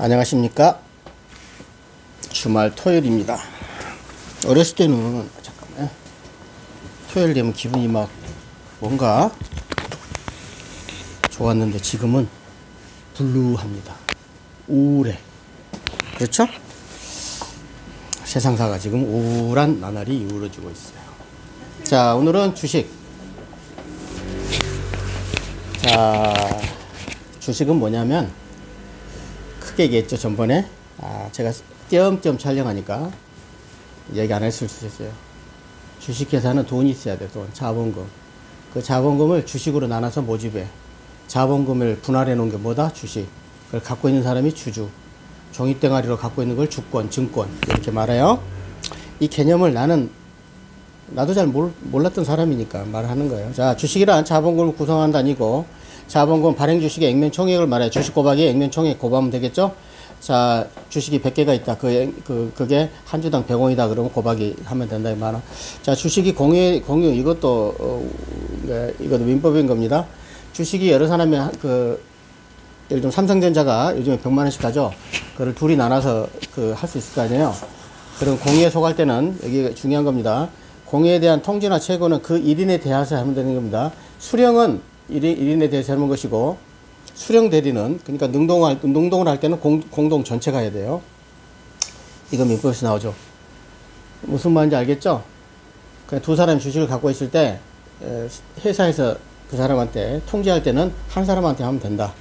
안녕하십니까. 주말 토요일입니다. 어렸을 때는 잠깐만, 토요일 되면 기분이 막 뭔가 좋았는데 지금은 블루합니다. 우울해. 그렇죠? 세상사가 지금 우울한 나날이 이루어지고 있어요. 자, 오늘은 주식. 자, 주식은 뭐냐면 크게 얘기했죠, 전번에. 제가 띄엄띄엄 촬영하니까 얘기 안 했을 수 있어요. 주식회사는 돈이 있어야 돼. 돈, 자본금. 그 자본금을 주식으로 나눠서 모집해. 자본금을 분할해 놓은 게 뭐다? 주식. 그걸 갖고 있는 사람이 주주. 종이땡아리로 갖고 있는 걸 주권, 증권, 이렇게 말해요. 이 개념을 나도 잘 몰랐던 사람이니까 말하는 거예요. 자, 주식이란 자본금을 구성한다니고, 자본금 발행 주식의 액면 총액을 말해요. 주식 곱하기 액면 총액 곱하면 되겠죠? 자, 주식이 100개가 있다. 그게 한 주당 100원이다. 그러면 곱하기 하면 된다. 이 말은. 자, 주식이 공유, 이것도 민법인 겁니다. 주식이 여러 사람이, 예를 들면 삼성전자가 요즘에 100만원씩 하죠? 그걸 둘이 나눠서 할 수 있을 거 아니에요? 그럼 공유에 속할 때는, 여기 중요한 겁니다. 공유에 대한 통지나 채권은 그 1인에 대해서 하면 되는 겁니다. 수령은 1인에 대해서 하는 것이고, 수령 대리는, 그러니까 능동을 할 때는 공동 전체가 해야 돼요. 이거 민법에서 나오죠. 무슨 말인지 알겠죠? 그냥 두 사람이 주식을 갖고 있을 때, 회사에서 그 사람한테 통지할 때는 한 사람한테 하면 된다.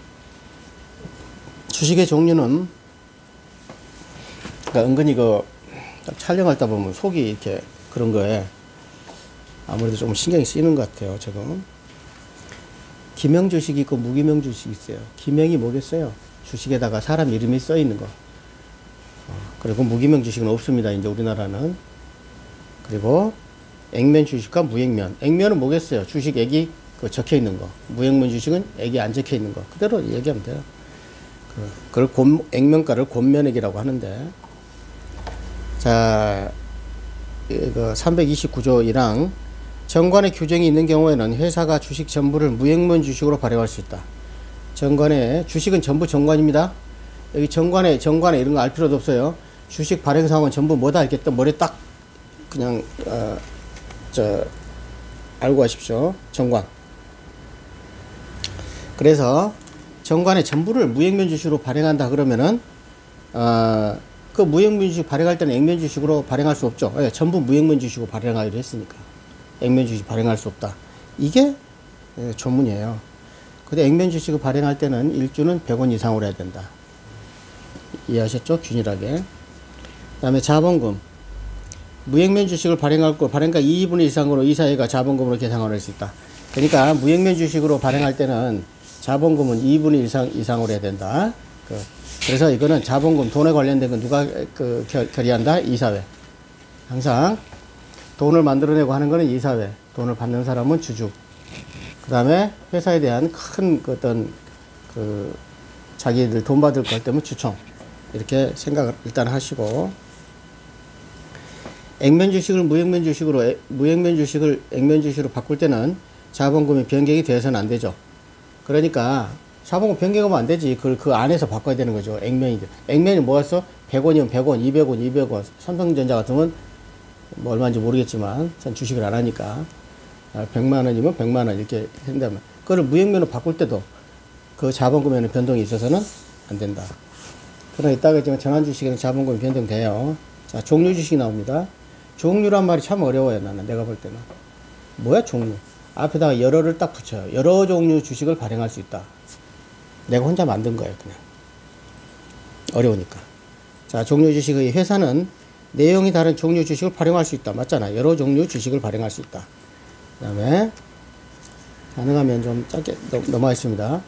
주식의 종류는, 그러니까 은근히 촬영하다 보면 속이 이렇게 그런 거에 아무래도 좀 신경이 쓰이는 것 같아요, 지금. 기명 주식이 있고 무기명 주식이 있어요. 기명이 뭐겠어요? 주식에다가 사람 이름이 써 있는 거. 그리고 무기명 주식은 없습니다, 이제 우리나라는. 그리고 액면 주식과 무액면. 액면은 뭐겠어요? 주식 액이 적혀 있는 거. 무액면 주식은 액이 안 적혀 있는 거. 그대로 얘기하면 돼요. 그걸 액면가를 곤면액이라고 하는데. 자, 329조 1항. 정관의 규정이 있는 경우에는 회사가 주식 전부를 무액면 주식으로 발행할 수 있다. 정관에, 주식은 전부 정관입니다. 여기 정관에 이런 거 알 필요도 없어요. 주식 발행 상황은 전부 뭐다 이렇게 또 머리에 딱 그냥 알고 가십시오. 정관. 그래서 정관의 전부를 무액면 주식으로 발행한다 그러면은 그 무액면 주식 발행할 때는 액면 주식으로 발행할 수 없죠. 예, 전부 무액면 주식으로 발행하기로 했으니까. 액면 주식 발행할 수 없다. 이게 조문이에요. 근데 액면 주식을 발행할 때는 일주는 100원 이상으로 해야 된다. 이해하셨죠? 균일하게. 그 다음에 자본금. 무액면 주식을 발행할 거, 발행가 2분의 1 이상으로 이사회가 자본금으로 계상을 할 수 있다. 그러니까 무액면 주식으로 발행할 때는 자본금은 2분의 1 이상으로 해야 된다. 그래서 이거는 자본금, 돈에 관련된 건 누가 결의한다? 이사회. 항상 돈을 만들어내고 하는 거는 이사회. 돈을 받는 사람은 주주. 그 다음에 회사에 대한 큰 자기들 돈 받을 것 때문에 주총. 이렇게 생각을 일단 하시고. 액면 주식을 무액면 주식으로 액면 주식으로 바꿀 때는 자본금이 변경이 되어서는 안 되죠. 그러니까 자본금 변경하면 안 되지. 그 안에서 바꿔야 되는 거죠. 액면이 뭐였어? 100원이면 100원, 200원, 200원. 삼성전자 같으면 뭐 얼마인지 모르겠지만 전 주식을 안 하니까 100만 원이면 100만 원 이렇게 한다면 그걸 무액면으로 바꿀 때도 그 자본금에는 변동이 있어서는 안 된다. 그러나 이따가 있지만 전환 주식에는 자본금이 변동돼요. 자, 종류 주식이 나옵니다. 종류란 말이 참 어려워요. 내가 볼 때는. 뭐야 종류? 앞에다가 여러를 딱 붙여요. 여러 종류 주식을 발행할 수 있다. 내가 혼자 만든 거예요, 그냥. 어려우니까. 자, 종류 주식의 회사는 내용이 다른 종류 주식을 발행할 수 있다. 맞잖아. 여러 종류 주식을 발행할 수 있다. 그 다음에, 가능하면 좀 짧게 넘어가겠습니다.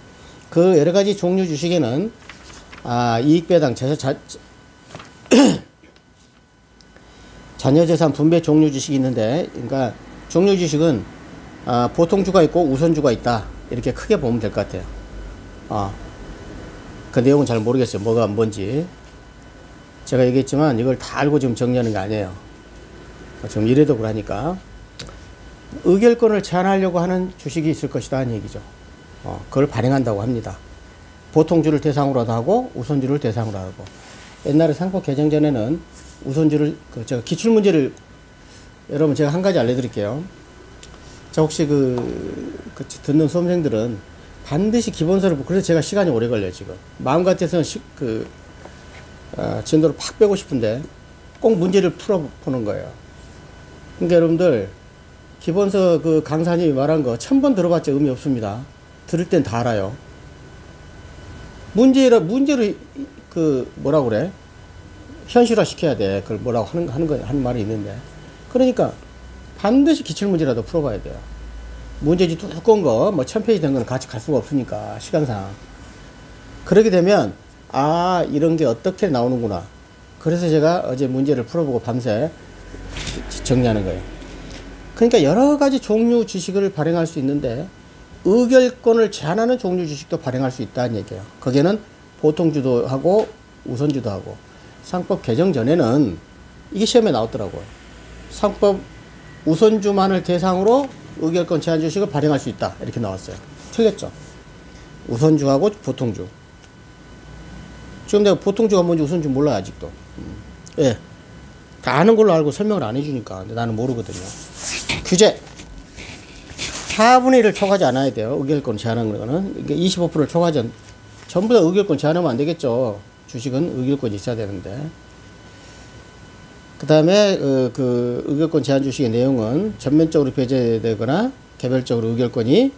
그 여러 가지 종류 주식에는, 이익배당, 자녀재산 분배 종류 주식이 있는데, 그러니까 종류 주식은, 보통주가 있고 우선주가 있다. 이렇게 크게 보면 될 것 같아요. 그 내용은 잘 모르겠어요. 뭐가 뭔지. 제가 얘기했지만 이걸 다 알고 지금 정리하는 게 아니에요. 지금 이래도 그러니까. 의결권을 제한하려고 하는 주식이 있을 것이다 하는 얘기죠. 그걸 발행한다고 합니다. 보통주를 대상으로도 하고 우선주를 대상으로 하고. 옛날에 상법 개정 전에는 우선주를 제가 기출문제를 여러분 제가 한 가지 알려드릴게요. 자, 혹시 듣는 수험생들은 반드시 기본서를 그래서 제가 시간이 오래 걸려요. 지금 마음 같아서는 진도를 팍 빼고 싶은데 꼭 문제를 푸는 거예요. 그러니까 여러분들 기본서 강사님이 말한 거 1000번 들어봤자 의미 없습니다. 들을 땐 다 알아요. 문제를 뭐라고 그래? 현실화 시켜야 돼. 그걸 뭐라고 하는 말이 있는데. 그러니까 반드시 기출문제라도 풀어봐야 돼요. 문제지 두꺼운 거, 1000페이지 된 거는 같이 갈 수가 없으니까, 시간상. 그렇게 되면, 이런 게 어떻게 나오는구나. 그래서 제가 어제 문제를 풀어보고 밤새 정리하는 거예요. 그러니까 여러 가지 종류 지식을 발행할 수 있는데, 의결권을 제한하는 종류 지식도 발행할 수 있다는 얘기예요. 거기에는 보통주도 하고, 우선주도 하고. 상법 개정 전에는 이게 시험에 나왔더라고요. 상법 우선주만을 대상으로 의결권 제한 주식을 발행할 수 있다. 이렇게 나왔어요. 틀렸죠? 우선주하고 보통주. 지금 내가 보통주가 뭔지 우선주 몰라요, 아직도. 예. 다 아는 걸로 알고 설명을 안 해주니까. 근데 나는 모르거든요. 규제. 4분의 1을 초과하지 않아야 돼요. 의결권 제한하는 거는. 이게 25%를 초과하지 전부 다 의결권 제한하면 안 되겠죠. 주식은 의결권이 있어야 되는데. 그 다음에 의결권 제한 주식의 내용은 전면적으로 배제되거나 개별적으로 의결권이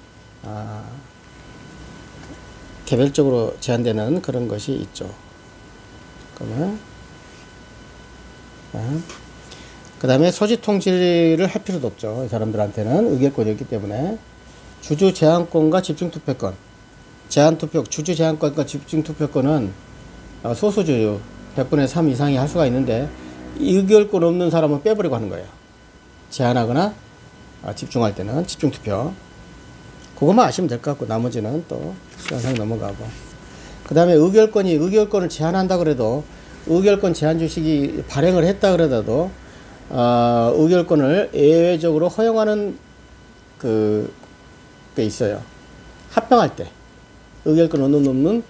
개별적으로 제한되는 그런 것이 있죠. 그러면 그 다음에 소지 통지를 할 필요도 없죠. 이 사람들한테는 의결권이 없기 때문에. 주주 제한권과 집중 투표권. 주주 제한권과 집중 투표권은 소수주요 100분의 3 이상이 할 수가 있는데, 의결권 없는 사람은 빼버리고 하는 거예요. 제한하거나 집중할 때는 집중투표. 그것만 아시면 될 것 같고, 나머지는 또 시간상 넘어가고. 그 다음에 의결권을 제한한다 그래도, 의결권 제한 주식이 발행을 했다 그러더라도, 의결권을 예외적으로 허용하는 게 있어요. 합병할 때. 의결권 없는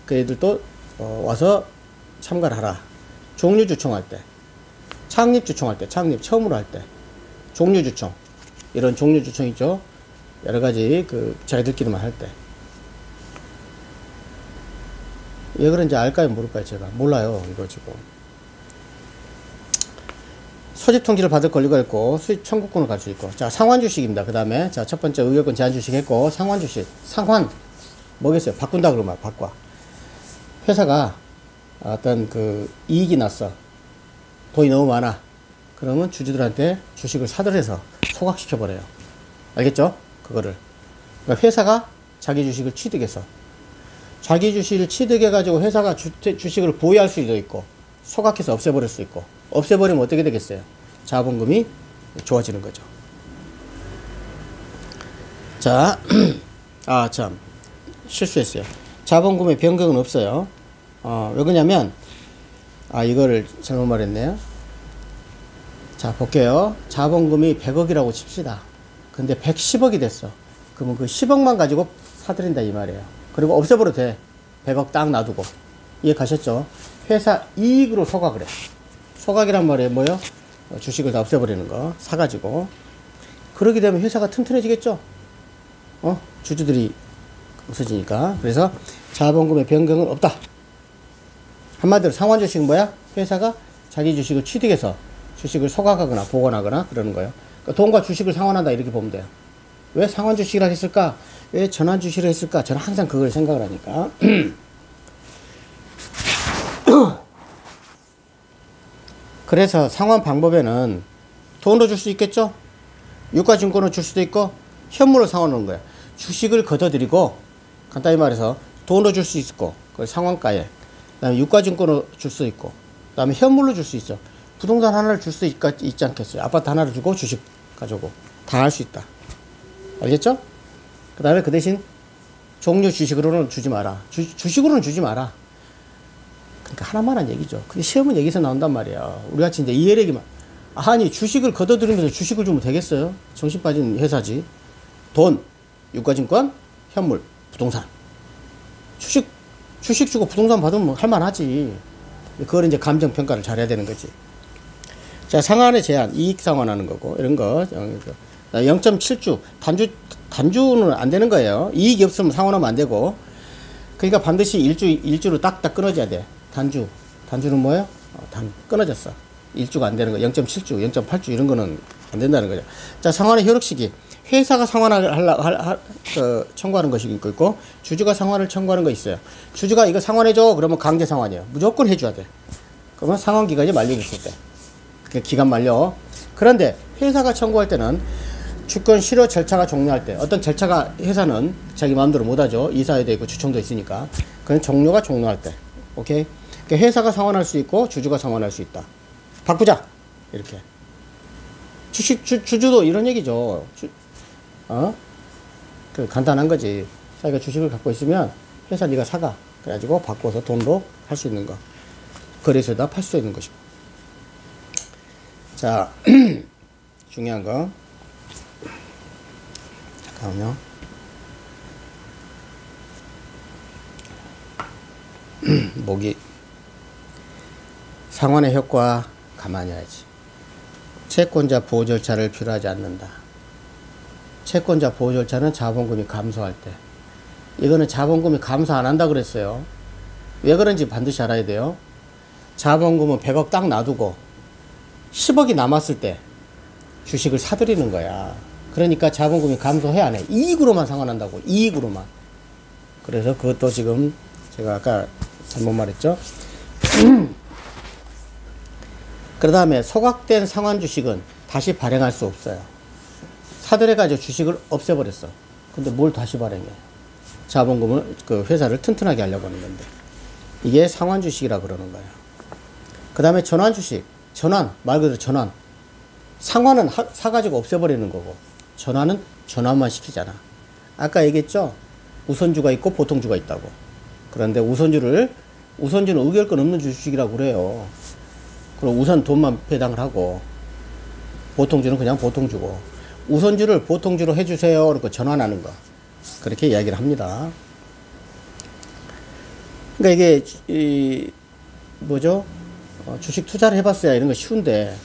그 애들도 와서 참가를 하라. 종류주총할 때. 창립주총할 때, 처음으로 할 때, 종류주총, 이런 종류주총 있죠. 여러 가지 자기들끼리만 할 때. 왜 그런지 알까요, 모를까요, 제가? 몰라요, 이거 지금. 소집 통지를 받을 권리가 있고, 수익 청구권을 가지고 있고. 자, 상환주식입니다. 그 다음에, 자, 첫 번째 의결권 제한 주식 했고, 상환주식. 상환. 뭐겠어요? 바꾼다 그러면, 바꿔. 회사가 어떤 이익이 났어. 돈이 너무 많아. 그러면 주주들한테 주식을 사들여서 소각시켜버려요. 알겠죠? 그거를. 그러니까 회사가 자기 주식을 취득해서. 자기 주식을 취득해가지고 회사가 주식을 보유할 수도 있고, 소각해서 없애버릴 수 있고, 없애버리면 어떻게 되겠어요? 자본금이 좋아지는 거죠. 자, 참. 실수했어요. 자본금의 변경은 없어요. 왜 그러냐면, 이거를 잘못 말했네요. 자, 볼게요. 자본금이 100억이라고 칩시다. 근데 110억이 됐어. 그러면 그 10억만 가지고 사들인다 이 말이에요. 그리고 없애버려도 돼. 100억 딱 놔두고. 이해 가셨죠? 회사 이익으로 소각을 해. 소각이란 말이에요. 뭐요? 주식을 다 없애버리는 거. 사가지고. 그러게 되면 회사가 튼튼해지겠죠? 주주들이 없어지니까. 그래서 자본금의 변경은 없다. 한마디로 상환주식은 뭐야? 회사가 자기 주식을 취득해서 주식을 소각하거나 보관하거나 그러는 거예요. 그러니까 돈과 주식을 상환한다 이렇게 보면 돼요. 왜 상환주식이라 했을까? 왜 전환주식이라 했을까? 저는 항상 그걸 생각을 하니까. 그래서 상환 방법에는 돈으로 줄 수 있겠죠? 유가증권으로 줄 수도 있고 현물로 상환하는 거예요. 주식을 걷어들이고 간단히 말해서 돈으로 줄 수 있고 그걸 상환가에, 그 다음에 유가증권으로 줄 수 있고, 그 다음에 현물로 줄 수 있어. 부동산 하나를 줄 수 있지 않겠어요? 아파트 하나를 주고 주식 가져오고 다 할 수 있다. 알겠죠? 그 다음에 그 대신 종류 주식으로는 주지 마라. 주식으로는 주지 마라. 그러니까 하나만 한 얘기죠. 근데 시험은 여기서 나온단 말이야. 우리같이 이제 이해력이만. 아니, 주식을 걷어들이면서 주식을 주면 되겠어요? 정신 빠진 회사지. 돈, 유가증권, 현물, 부동산. 주식 주식 주고 부동산 받으면 뭐 할만하지. 그걸 이제 감정평가를 잘해야 되는 거지. 자, 상환의 제한, 이익 상환하는 거고, 이런 거. 0.7주, 단주는 안 되는 거예요. 이익이 없으면 상환하면 안 되고. 그러니까 반드시 일주로 딱딱 끊어져야 돼. 단주는 뭐예요? 끊어졌어. 일주가 안 되는 거. 0.7주, 0.8주 이런 거는 안 된다는 거죠. 자, 상환의 효력 시기. 회사가 상환을 청구하는 것이 있고, 주주가 상환을 청구하는 거 있어요. 주주가 이거 상환해줘. 그러면 강제 상환이에요. 무조건 해줘야 돼. 그러면 상환 기간이 만료됐을 때. 그 기간 만료. 그런데 회사가 청구할 때는 주권 실효 절차가 종료할 때, 어떤 절차가 회사는 자기 마음대로 못하죠. 이사회도 있고 주총도 있으니까. 그건 종료할 때. 오케이? 그러니까 회사가 상환할 수 있고 주주가 상환할 수 있다. 바꾸자. 이렇게. 주주도 이런 얘기죠. 그 간단한 거지. 자기가 주식을 갖고 있으면 회사 네가 사가. 그래가지고 바꿔서 돈도 할 수 있는 거. 거래소에다 팔 수 있는 것이고. 자, 중요한 거. 잠깐만요. 목이. 상환의 효과 가만히 해야지. 채권자 보호 절차를 필요하지 않는다. 채권자 보호 절차는 자본금이 감소할 때. 이거는 자본금이 감소 안 한다 그랬어요. 왜 그런지 반드시 알아야 돼요. 자본금은 100억 딱 놔두고 10억이 남았을 때 주식을 사들이는 거야. 그러니까 자본금이 감소해 안 해. 이익으로만 상환한다고. 이익으로만. 그래서 그것도 지금 제가 아까 잘못 말했죠. 그 다음에 소각된 상환 주식은 다시 발행할 수 없어요. 사들여가지고 주식을 없애버렸어. 근데 뭘 다시 발행해? 자본금을, 그 회사를 튼튼하게 하려고 하는 건데. 이게 상환 주식이라 그러는 거예요. 그 다음에 전환 주식. 전환. 말 그대로 전환. 상환은 사가지고 없애버리는 거고. 전환은 전환만 시키잖아. 아까 얘기했죠? 우선주가 있고 보통주가 있다고. 그런데 우선주는 의결권 없는 주식이라고 그래요. 그럼 우선 돈만 배당을 하고, 보통주는 그냥 보통주고, 우선주를 보통주로 해주세요. 그러고 전환하는 거. 그렇게 이야기를 합니다. 그러니까 이게, 뭐죠? 주식 투자를 해봤어야 이런 거 쉬운데,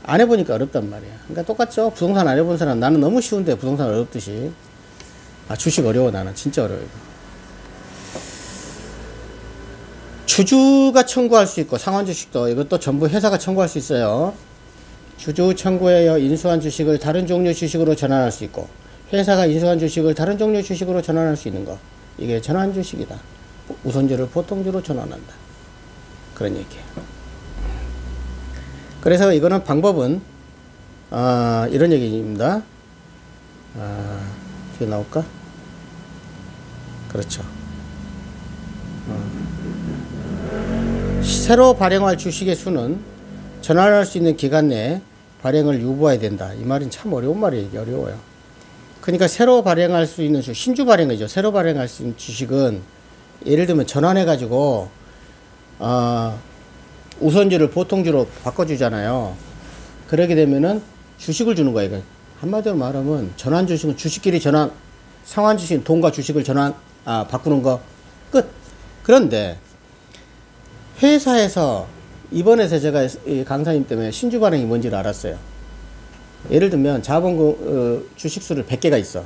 안 해보니까 어렵단 말이야. 그러니까 똑같죠? 부동산 안 해본 사람, 나는 너무 쉬운데 부동산 어렵듯이. 주식 어려워, 나는. 진짜 어려워. 주주가 청구할 수 있고, 상환 주식도 이것도 전부 회사가 청구할 수 있어요. 주주 청구에 인수한 주식을 다른 종류 주식으로 전환할 수 있고, 회사가 인수한 주식을 다른 종류 주식으로 전환할 수 있는 거. 이게 전환 주식이다. 우선주를 보통주로 전환한다. 그런 얘기예요. 그래서 이거는 방법은 이런 얘기입니다. 뒤에 나올까? 그렇죠. 새로 발행할 주식의 수는 전환할 수 있는 기간 내에 발행을 유보해야 된다. 이 말은 참 어려운 말이에요. 이게 어려워요. 그러니까 새로 발행할 수 있는 신주 발행이죠. 새로 발행할 수 있는 주식은 예를 들면 전환해 가지고 우선주를 보통주로 바꿔주잖아요. 그러게 되면은 주식을 주는 거야. 이거 한마디로 말하면 전환 주식은 주식끼리 전환, 상환 주식은 돈과 주식을 바꾸는 거 끝. 그런데 회사에서 이번에서 제가 강사님 때문에 신주 발행이 뭔지를 알았어요. 예를 들면 자본금 주식수를 100개가 있어.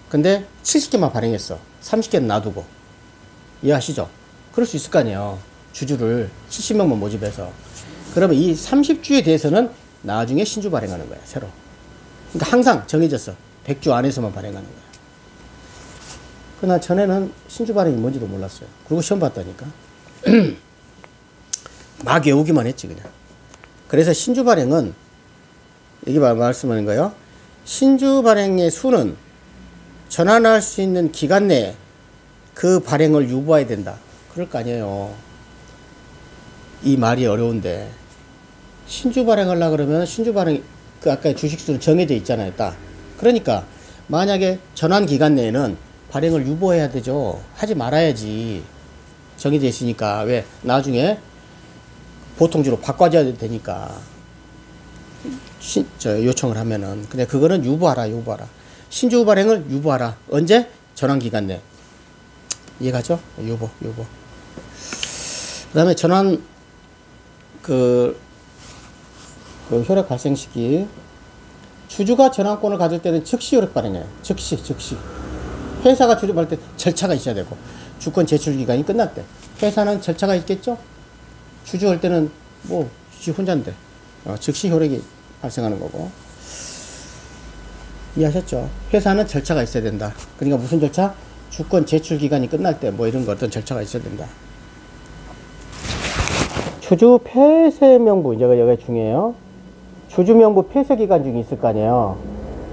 근데 70개만 발행했어. 30개는 놔두고. 이해하시죠? 그럴 수 있을 거 아니에요. 주주를 70명만 모집해서. 그러면 이 30주에 대해서는 나중에 신주 발행하는 거야. 새로. 그러니까 항상 정해졌어. 100주 안에서만 발행하는 거야. 그러나 전에는 신주 발행이 뭔지도 몰랐어요. 그리고 시험 봤다니까. 막 외우기만 했지 그냥. 그래서 신주 발행은 여기 말씀하는 거예요. 신주 발행의 수는 전환할 수 있는 기간 내에 그 발행을 유보해야 된다. 그럴 거 아니에요. 이 말이 어려운데 신주 발행하려고 그러면 신주 발행 그 아까 주식수는 정해져 있잖아요. 딱. 그러니까 만약에 전환 기간 내에는 발행을 유보해야 되죠. 하지 말아야지. 정해져 있으니까. 왜? 나중에 보통주로 바꿔줘야 되니까. 요청을 하면은. 근데 그거는 유보하라. 신주 발행을 유보하라. 언제? 전환 기간 내. 이해가죠? 유보. 그 다음에 전환, 그 효력 발생 시기. 주주가 전환권을 가질 때는 즉시 효력 발행해요. 즉시. 회사가 주주 받을 때 절차가 있어야 되고, 주권 제출 기간이 끝날 때. 회사는 절차가 있겠죠? 주주 할 때는 뭐, 주주 혼자인데, 즉시 효력이 발생하는 거고. 이해하셨죠? 회사는 절차가 있어야 된다. 그러니까 무슨 절차? 주권 제출 기간이 끝날 때, 뭐 이런 거 어떤 절차가 있어야 된다. 주주 폐쇄 명부, 여기가 중요해요. 주주 명부 폐쇄 기간 중에 있을 거 아니에요.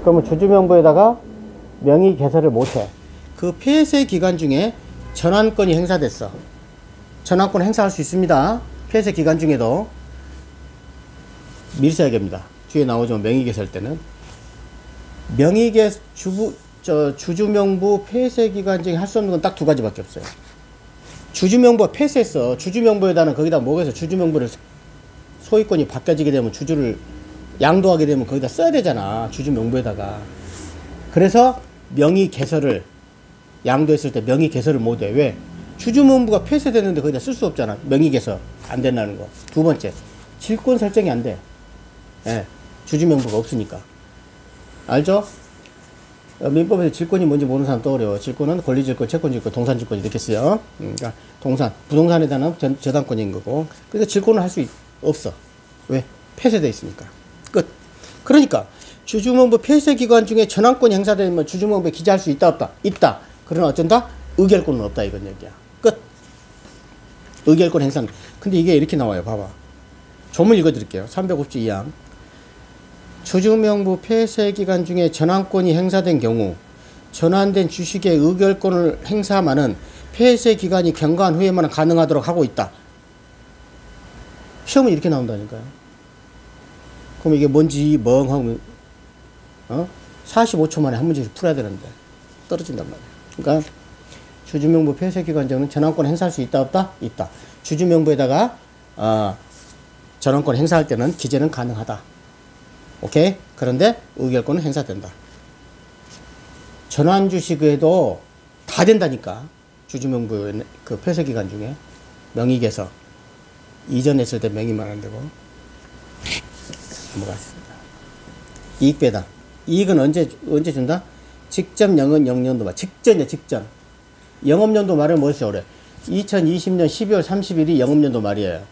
그러면 주주 명부에다가 명의 개설을 못해. 그 폐쇄 기간 중에 전환권이 행사됐어. 전환권 행사할 수 있습니다. 폐쇄 기간 중에도 미리 써야 됩니다. 뒤에 나오죠. 명의 개설 때는 주주 명부 폐쇄 기간 중에 할 수 없는 건 딱 두 가지밖에 없어요. 주주 명부가 폐쇄했어. 주주 명부에다는 거기다 뭐겠어? 주주 명부를 소유권이 바뀌어지게 되면 주주를 양도하게 되면 거기다 써야 되잖아. 주주 명부에다가. 그래서 명의 개설을 양도했을 때 명의 개설을 못 해. 왜? 주주 명부가 폐쇄됐는데 거기다 쓸 수 없잖아. 명의 개설 안 된다는 거. 두 번째, 질권 설정이 안 돼. 예, 주주 명부가 없으니까. 알죠? 민법에서 질권이 뭔지 모르는 사람 떠오려요. 질권은 권리질권, 채권질권, 동산질권 이렇게 쓰여. 그러니까 동산, 부동산에 대한 저당권인 거고. 그러니까 질권을 할 수 없어. 왜? 폐쇄되어 있으니까. 끝. 그러니까 주주명부 폐쇄 기간 중에 전환권이 행사되면 주주명부에 기재할 수 있다 없다? 있다. 그러나 어쩐다? 의결권은 없다 이건 얘기야. 끝. 의결권 행사는. 근데 이게 이렇게 나와요. 봐봐. 조문 읽어드릴게요. 352항. 주주명부 폐쇄 기간 중에 전환권이 행사된 경우 전환된 주식의 의결권을 행사하면은 폐쇄 기간이 경과한 후에만 가능하도록 하고 있다. 시험은 이렇게 나온다니까요. 그럼 이게 뭔지 멍하고 45초 만에 한 문제씩 풀어야 되는데 떨어진단 말이에요. 그러니까 주주명부 폐쇄 기간 중에는 전환권 행사할 수 있다 없다? 있다. 주주명부에다가 전환권 행사할 때는 기재는 가능하다. 오케이? 그런데 의결권은 행사된다. 전환 주식에도 다 된다니까. 주주명부 그 폐쇄 기간 중에 명의개설 이전했을 때 명의만 안 되고. 넘어가겠습니다. 이익 배당. 이익은 언제 준다? 직접 영업연도 말. 직전이야, 직전. 영업연도 말은 뭐였어요, 올해? 2020년 12월 30일이 영업연도 말이에요.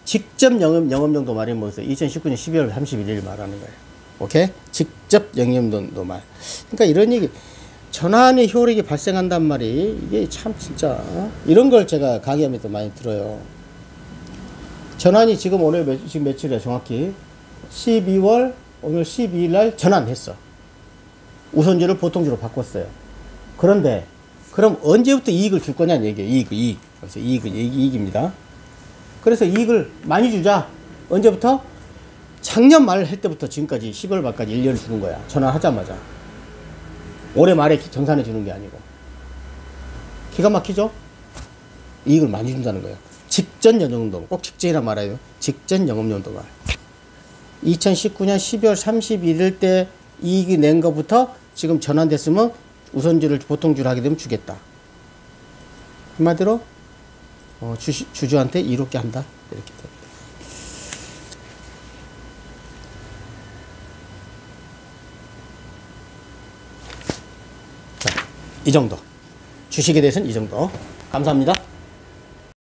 직접 영업연도 말이 뭐였어요? 2019년 12월 31일 말하는 거예요. 오케이? 직접 영업연도 말. 그러니까 이런 얘기, 전환의 효력이 발생한단 말이, 이게 참 진짜, 이런 걸 제가 강의하면서 많이 들어요. 전환이 지금 오늘 지금 며칠이야, 정확히? 12월, 오늘 12일 날 전환했어. 우선주를 보통주로 바꿨어요. 그런데, 그럼 언제부터 이익을 줄 거냐는 얘기예요. 이익. 그래서 이익입니다. 그래서 이익을 많이 주자. 언제부터? 작년 말 할 때부터 지금까지 12월 말까지 1년을 주는 거야. 전환하자마자. 올해 말에 정산해 주는 게 아니고. 기가 막히죠? 이익을 많이 준다는 거예요. 직전 영업연도. 꼭 직전이란 말이에요. 직전 영업연도 말. 2019년 12월 31일 때 이익이 낸 것부터 지금 전환됐으면 우선주를 보통주를 하게 되면 주겠다. 한마디로 주주한테 이롭게 한다. 이렇게 됩니다. 자, 이 정도. 주식에 대해서는 이 정도. 감사합니다.